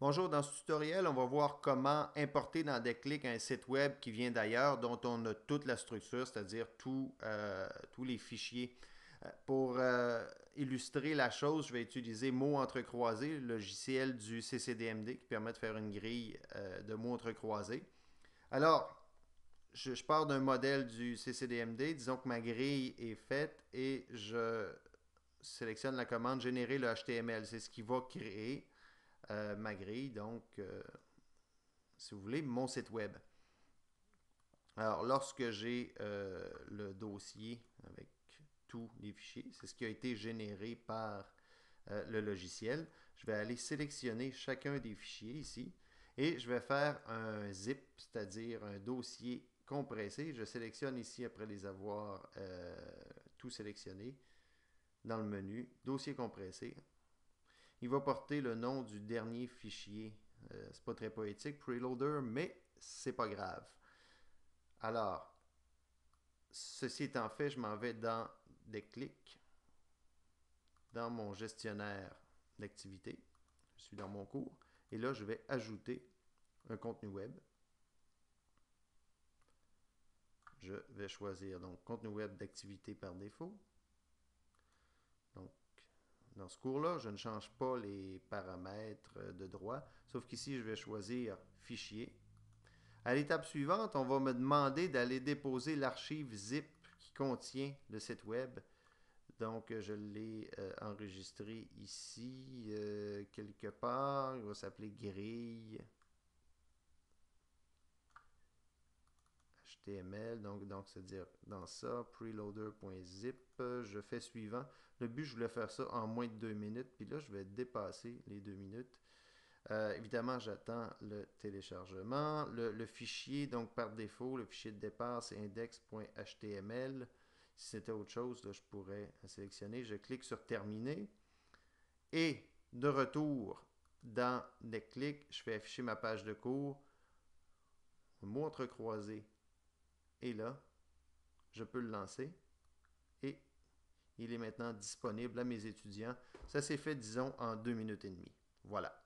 Bonjour, dans ce tutoriel, on va voir comment importer dans Déclic un site web qui vient d'ailleurs, dont on a toute la structure, c'est-à-dire tous les fichiers. Pour illustrer la chose, je vais utiliser mots entrecroisés, le logiciel du CCDMD qui permet de faire une grille de mots entrecroisés. Alors, je pars d'un modèle du CCDMD, disons que ma grille est faite et je sélectionne la commande générer le HTML. C'est ce qui va créer ma grille, donc si vous voulez, mon site web. Alors, lorsque j'ai le dossier avec tous les fichiers, c'est ce qui a été généré par le logiciel, je vais aller sélectionner chacun des fichiers ici et je vais faire un zip, c'est-à-dire un dossier compressé. Je sélectionne ici après les avoir tout sélectionné dans le menu, dossier compressé. Il va porter le nom du dernier fichier. C'est pas très poétique, preloader, mais c'est pas grave. Alors, ceci étant fait, je m'en vais dans Déclic, dans mon gestionnaire d'activité. Je suis dans mon cours. Et là, je vais ajouter un contenu web. Je vais choisir donc contenu web d'activité par défaut. Donc, dans ce cours-là, je ne change pas les paramètres de droit, sauf qu'ici, je vais choisir fichier. À l'étape suivante, on va me demander d'aller déposer l'archive zip qui contient le site web. Donc, je l'ai enregistré ici, quelque part. Il va s'appeler grille HTML. Donc c'est-à-dire dans ça, preloader.zip. Je fais suivant. Le but, je voulais faire ça en moins de 2 minutes. Puis là, je vais dépasser les 2 minutes. Évidemment, j'attends le téléchargement. Le fichier, donc par défaut, le fichier de départ, c'est index.html. Si c'était autre chose, là, je pourrais sélectionner. Je clique sur Terminer. Et de retour dans Déclic, je fais afficher ma page de cours. Le mot entrecroisé est là. Je peux le lancer. Et il est maintenant disponible à mes étudiants. Ça s'est fait, disons, en 2 minutes et demie. Voilà.